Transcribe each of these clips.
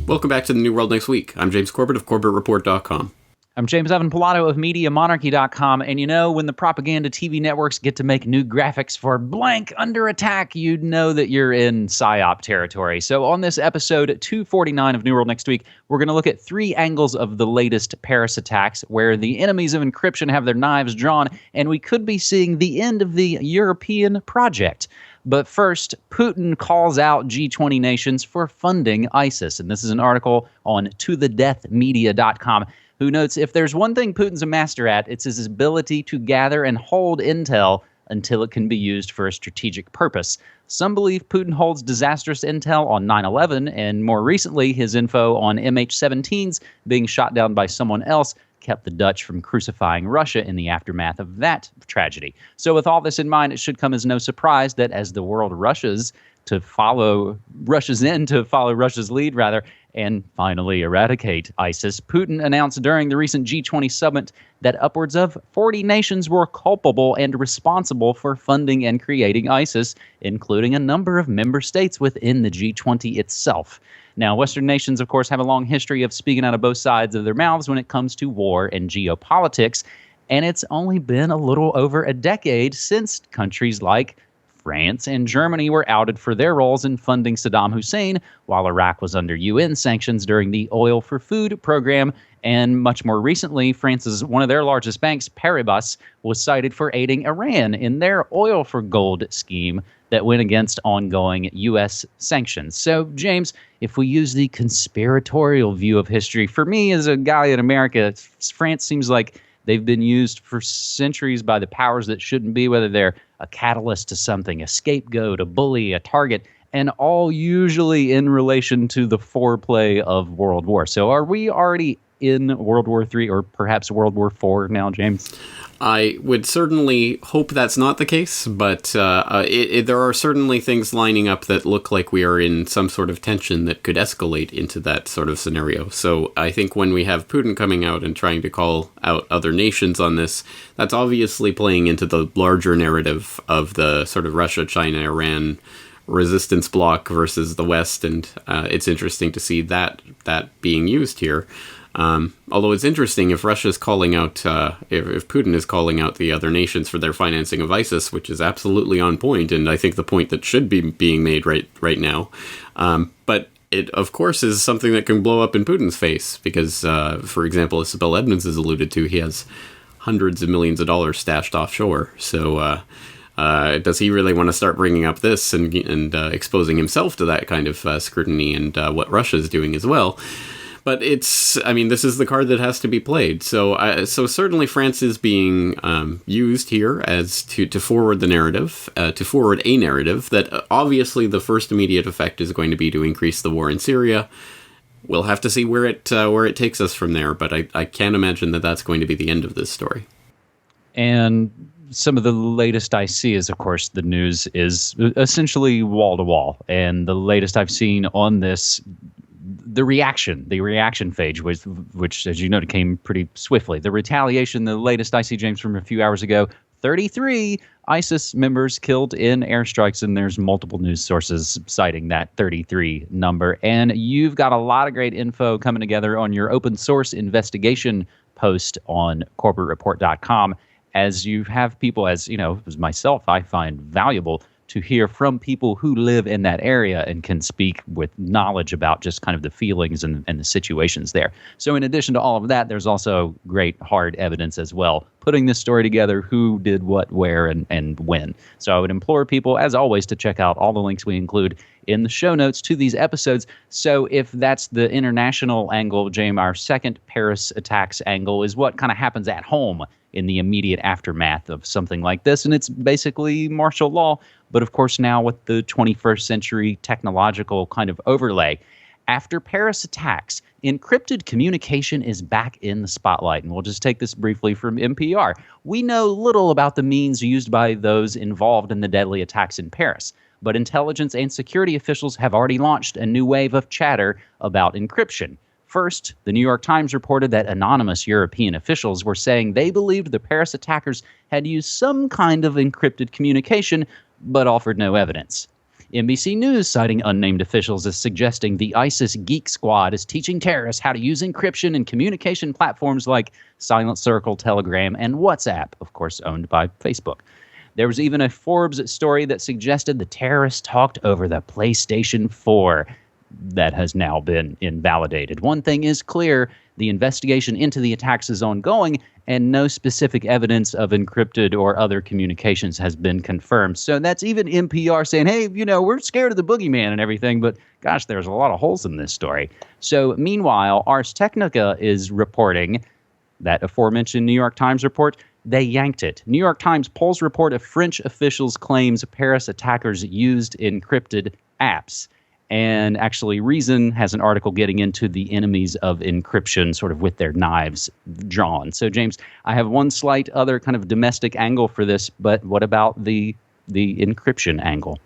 Welcome back to the New World Next Week. I'm James Corbett of CorbettReport.com. I'm James Evan Pilato of MediaMonarchy.com, and you know, when the propaganda TV networks get to make new graphics for blank under attack, you'd know that you're in PSYOP territory. So on this episode 249 of New World Next Week, we're going to look at three angles of the latest Paris attacks, where the enemies of encryption have their knives drawn, and we could be seeing the end of the European project. But first, Putin calls out G20 nations for funding ISIS, and this is an article on tothedeathmedia.com. who notes if there's one thing Putin's a master at, it's his ability to gather and hold intel until it can be used for a strategic purpose. Some believe Putin holds disastrous intel on 9/11, and more recently, his info on MH17s being shot down by someone else kept the Dutch from crucifying Russia in the aftermath of that tragedy. So with all this in mind, it should come as no surprise that as the world rushes to follow Russia's lead, and finally eradicate ISIS, Putin announced during the recent G20 summit that upwards of 40 nations were culpable and responsible for funding and creating ISIS, including a number of member states within the G20 itself. Now, Western nations, of course, have a long history of speaking out of both sides of their mouths when it comes to war and geopolitics, and it's only been a little over a decade since countries like France and Germany were outed for their roles in funding Saddam Hussein, while Iraq was under UN sanctions during the Oil for Food program. And much more recently, France's one of their largest banks, Paribas, was cited for aiding Iran in their Oil for Gold scheme that went against ongoing U.S. sanctions. So, James, if we use the conspiratorial view of history, for me as a guy in America, France seems like they've been used for centuries by the powers that shouldn't be, whether they're a catalyst to something, a scapegoat, a bully, a target, and all usually in relation to the foreplay of World War. So are we already in World War III or perhaps World War IV now, James? I would certainly hope that's not the case, but there are certainly things lining up that look like we are in some sort of tension that could escalate into that sort of scenario. So I think when we have Putin coming out and trying to call out other nations on this, that's obviously playing into the larger narrative of the sort of Russia, China, Iran resistance bloc versus the West, and it's interesting to see that being used here. Although it's interesting if Russia's calling out, if Putin is calling out the other nations for their financing of ISIS, which is absolutely on point, and I think the point that should be being made right now. But it, of course, is something that can blow up in Putin's face because, for example, as Isabel Edmonds has alluded to, he has hundreds of millions of dollars stashed offshore. So does he really want to start bringing up this and exposing himself to that kind of scrutiny and what Russia's doing as well? But this is the card that has to be played. So certainly France is being used here as to forward the narrative, to forward a narrative that obviously the first immediate effect is going to be to increase the war in Syria. We'll have to see where it takes us from there. But I can't imagine that that's going to be the end of this story. And some of the latest I see is, of course, the news is essentially wall to wall. And the latest I've seen on this, the reaction phase, which, as you noted, came pretty swiftly. The retaliation, the latest I see, James, from a few hours ago, 33 ISIS members killed in airstrikes, and there's multiple news sources citing that 33 number. And you've got a lot of great info coming together on your open source investigation post on CorbettReport.com, as you have people, as myself, I find valuable to hear from people who live in that area and can speak with knowledge about just kind of the feelings and the situations there. So in addition to all of that, there's also great hard evidence as well, putting this story together, who did what, where, and when. So I would implore people, as always, to check out all the links we include in the show notes to these episodes. So if that's the international angle, James, our second Paris attacks angle is what kind of happens at home in the immediate aftermath of something like this. And it's basically martial law, but of course now with the 21st century technological kind of overlay. After Paris attacks, encrypted communication is back in the spotlight. And we'll just take this briefly from NPR. We know little about the means used by those involved in the deadly attacks in Paris, but intelligence and security officials have already launched a new wave of chatter about encryption. First, the New York Times reported that anonymous European officials were saying they believed the Paris attackers had used some kind of encrypted communication, but offered no evidence. NBC News, citing unnamed officials, is suggesting the ISIS Geek Squad is teaching terrorists how to use encryption in communication platforms like Silent Circle, Telegram, and WhatsApp, of course owned by Facebook. There was even a Forbes story that suggested the terrorists talked over the PlayStation 4. That has now been invalidated. One thing is clear, the investigation into the attacks is ongoing, and no specific evidence of encrypted or other communications has been confirmed. So that's even NPR saying, hey, we're scared of the boogeyman and everything, but gosh, there's a lot of holes in this story. So meanwhile, Ars Technica is reporting that aforementioned New York Times report, they yanked it. New York Times polls report of French officials claims Paris attackers used encrypted apps. And actually, Reason has an article getting into the enemies of encryption, sort of with their knives drawn. So, James, I have one slight other kind of domestic angle for this, but what about the encryption angle?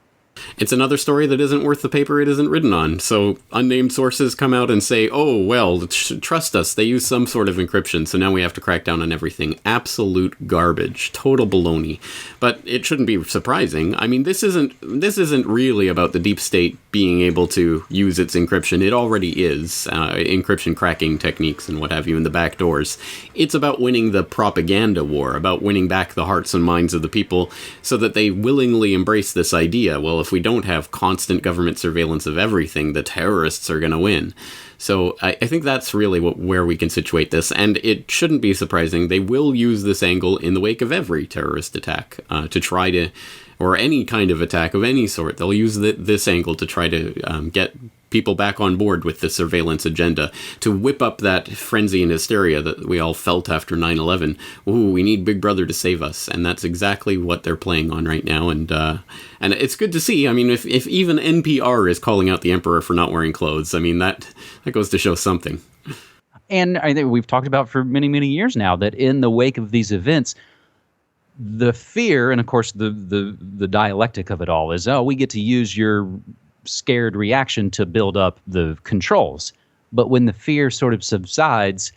It's another story that isn't worth the paper it isn't written on. So unnamed sources come out and say, oh, well, trust us, they use some sort of encryption, so now we have to crack down on everything. Absolute garbage. Total baloney. But it shouldn't be surprising. I mean, this isn't really about the deep state being able to use its encryption. It already is. Encryption cracking techniques and what have you in the back doors. It's about winning the propaganda war, about winning back the hearts and minds of the people so that they willingly embrace this idea. Well, if we don't have constant government surveillance of everything, the terrorists are going to win. So I think that's really where we can situate this, and it shouldn't be surprising. They will use this angle in the wake of every terrorist attack to try to, or any kind of attack of any sort. They'll use this angle to try to get people back on board with the surveillance agenda, to whip up that frenzy and hysteria that we all felt after 9/11. Ooh, we need Big Brother to save us, and that's exactly what they're playing on right now. And it's good to see. I mean, if even NPR is calling out the emperor for not wearing clothes, I mean that goes to show something. And I think we've talked about for many, many years now that in the wake of these events, the fear, and of course the dialectic of it all is, oh, we get to use your scared reaction to build up the controls. But when the fear sort of subsides,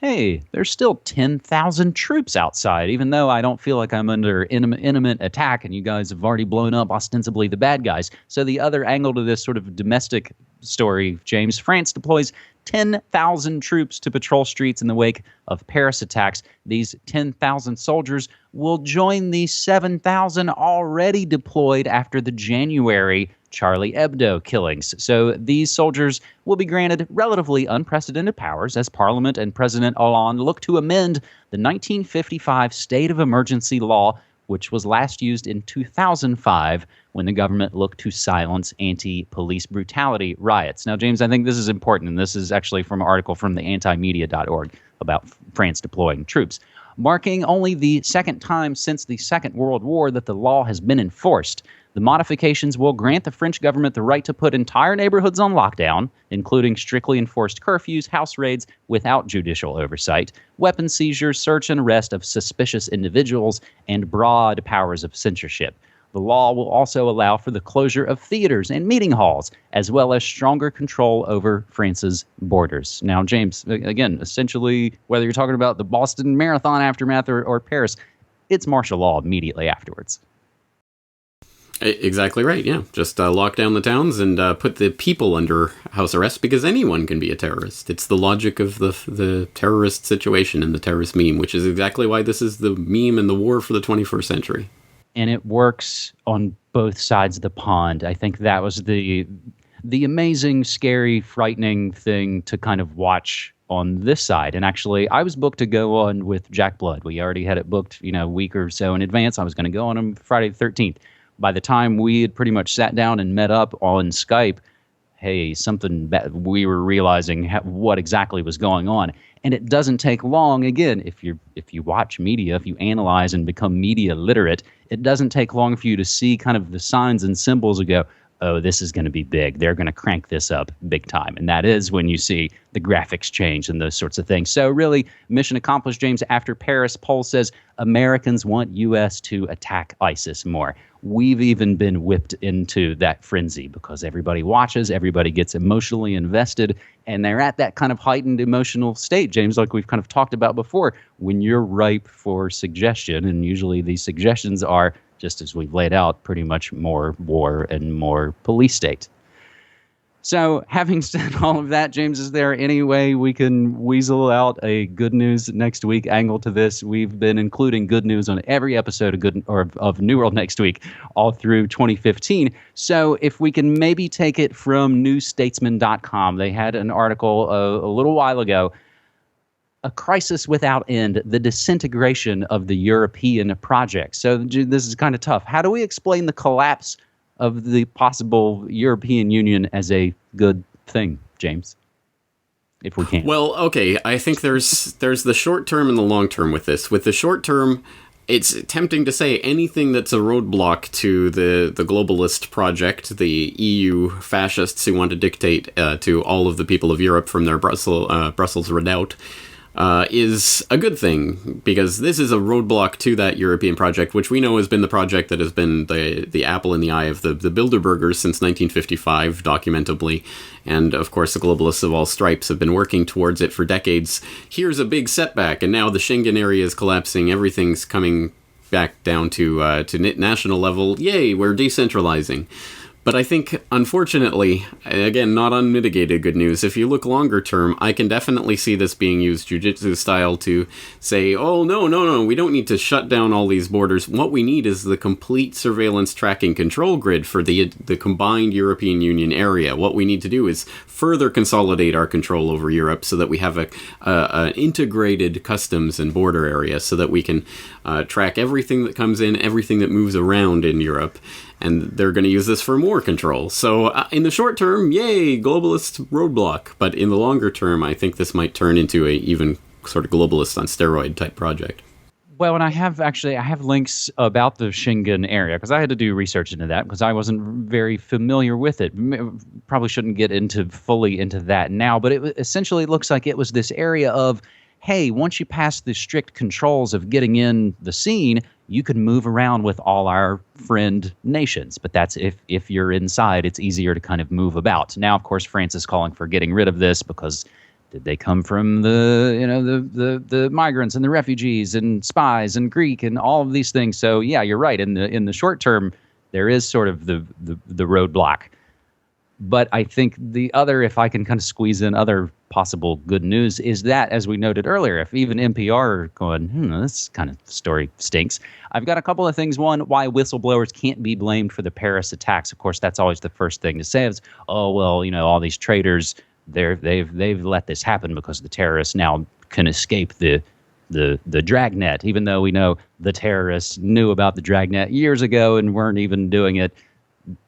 hey, there's still 10,000 troops outside, even though I don't feel like I'm under imminent attack and you guys have already blown up ostensibly the bad guys. So the other angle to this sort of domestic story, James, France deploys 10,000 troops to patrol streets in the wake of Paris attacks. These 10,000 soldiers will join the 7,000 already deployed after the January Charlie Hebdo killings. So these soldiers will be granted relatively unprecedented powers as Parliament and President Hollande look to amend the 1955 State of Emergency law, which was last used in 2005 when the government looked to silence anti-police brutality riots. Now, James, I think this is important, and this is actually from an article from the antimedia.org about France deploying troops, marking only the second time since the Second World War that the law has been enforced. The modifications will grant the French government the right to put entire neighborhoods on lockdown, including strictly enforced curfews, house raids without judicial oversight, weapon seizures, search and arrest of suspicious individuals, and broad powers of censorship. The law will also allow for the closure of theaters and meeting halls, as well as stronger control over France's borders. Now, James, again, essentially, whether you're talking about the Boston Marathon aftermath or Paris, it's martial law immediately afterwards. Exactly right, yeah. Just lock down the towns and put the people under house arrest because anyone can be a terrorist. It's the logic of the terrorist situation and the terrorist meme, which is exactly why this is the meme and the war for the 21st century. And it works on both sides of the pond. I think that was the amazing, scary, frightening thing to kind of watch on this side. And actually, I was booked to go on with Jack Blood. We already had it booked, a week or so in advance. I was going to go on him Friday the 13th. By the time we had pretty much sat down and met up on Skype, hey, we were realizing what exactly was going on. And it doesn't take long. Again, if you watch media, if you analyze and become media literate, it doesn't take long for you to see kind of the signs and symbols and go, oh, this is going to be big. They're going to crank this up big time. And that is when you see the graphics change and those sorts of things. So really, mission accomplished, James. After Paris, poll says Americans want U.S. to attack ISIS more. we've even been whipped into that frenzy because everybody watches, everybody gets emotionally invested, and they're at that kind of heightened emotional state, James, like we've kind of talked about before, when you're ripe for suggestion. And usually these suggestions are, just as we've laid out, pretty much more war and more police state. So having said all of that, James, is there any way we can weasel out a good news next week angle to this? We've been including good news on every episode of New World Next Week all through 2015. So if we can maybe take it from newstatesman.com, they had an article a little while ago, A Crisis Without End, the disintegration of the European project. So this is kind of tough. How do we explain the collapse of the possible European Union as a good thing, James? If we can. Well, okay, I think there's the short term and the long term with this. With the short term, it's tempting to say anything that's a roadblock to the globalist project, the EU fascists who want to dictate to all of the people of Europe from their Brussels redoubt, is a good thing, because this is a roadblock to that European project, which we know has been the project that has been the apple in the eye of the Bilderbergers since 1955, documentably. And, of course, the globalists of all stripes have been working towards it for decades. Here's a big setback, and now the Schengen area is collapsing. Everything's coming back down to national level. Yay, we're decentralizing. But I think, unfortunately, again, not unmitigated good news, if you look longer term, I can definitely see this being used jiu-jitsu style to say, oh, no, we don't need to shut down all these borders. What we need is the complete surveillance tracking control grid for the combined European Union area. What we need to do is further consolidate our control over Europe so that we have an integrated customs and border area so that we can track everything that comes in, everything that moves around in Europe. And they're going to use this for more control. So in the short term, yay, globalist roadblock. But in the longer term, I think this might turn into a even sort of globalist on steroid type project. Well, and I have links about the Schengen area, because I had to do research into that because I wasn't very familiar with it. Probably shouldn't get fully into that now, but it essentially looks like it was this area of, hey, once you pass the strict controls of getting in the scene, you can move around with all our friend nations. But that's if you're inside, it's easier to kind of move about. Now, of course, France is calling for getting rid of this because did they come from the migrants and the refugees and spies and Greek and all of these things? So yeah, you're right. In the short term, there is sort of the roadblock. But I think the other, if I can kind of squeeze in other possible good news, is that, as we noted earlier, if even NPR are going, this kind of story stinks. I've got a couple of things. One, why whistleblowers can't be blamed for the Paris attacks. Of course, that's always the first thing to say is, oh, well, all these traitors, they've let this happen because the terrorists now can escape the dragnet, even though we know the terrorists knew about the dragnet years ago and weren't even doing it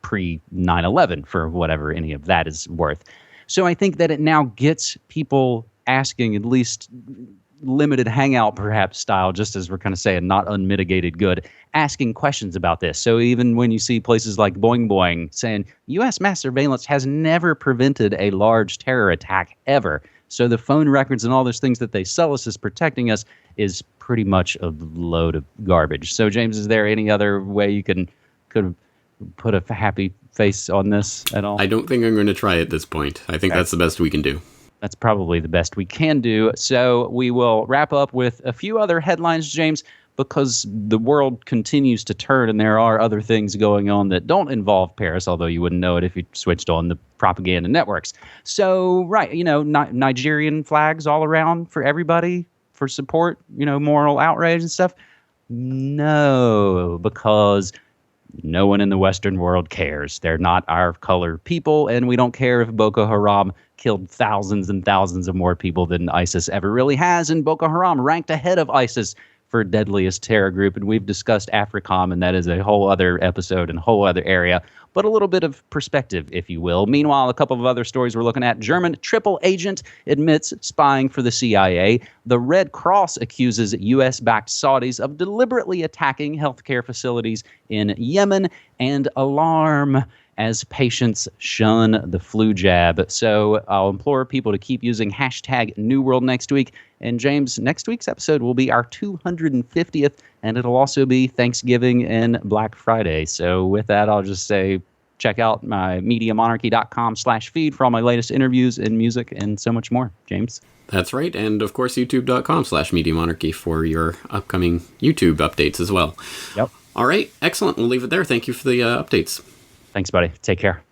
pre 9/11 for whatever any of that is worth. So I think that it now gets people asking, at least limited hangout perhaps style, just as we're kind of saying, not unmitigated good, asking questions about this. So even when you see places like Boing Boing saying U.S. mass surveillance has never prevented a large terror attack ever. So the phone records and all those things that they sell us as protecting us is pretty much a load of garbage. So James, is there any other way you could put a happy face on this at all? I don't think I'm going to try at this point. I think that's the best we can do. That's probably the best we can do. So we will wrap up with a few other headlines, James, because the world continues to turn and there are other things going on that don't involve Paris, although you wouldn't know it if you switched on the propaganda networks. So, right, Nigerian flags all around for everybody for support, moral outrage and stuff. No, because no one in the Western world cares. They're not our color people, and we don't care if Boko Haram killed thousands and thousands of more people than ISIS ever really has, and Boko Haram ranked ahead of ISIS for deadliest terror group, and we've discussed AFRICOM, and that is a whole other episode and a whole other area, but a little bit of perspective, if you will. Meanwhile, a couple of other stories we're looking at. German triple agent admits spying for the CIA. The Red Cross accuses U.S.-backed Saudis of deliberately attacking healthcare facilities in Yemen. And alarm, as patients shun the flu jab. So I'll implore people to keep using hashtag New World next week. And James, next week's episode will be our 250th, and it'll also be Thanksgiving and Black Friday. So with that, I'll just say, check out my MediaMonarchy.com/feed for all my latest interviews and music and so much more. James? That's right. And of course, YouTube.com/MediaMonarchy for your upcoming YouTube updates as well. Yep. All right. Excellent. We'll leave it there. Thank you for the updates. Thanks, buddy. Take care.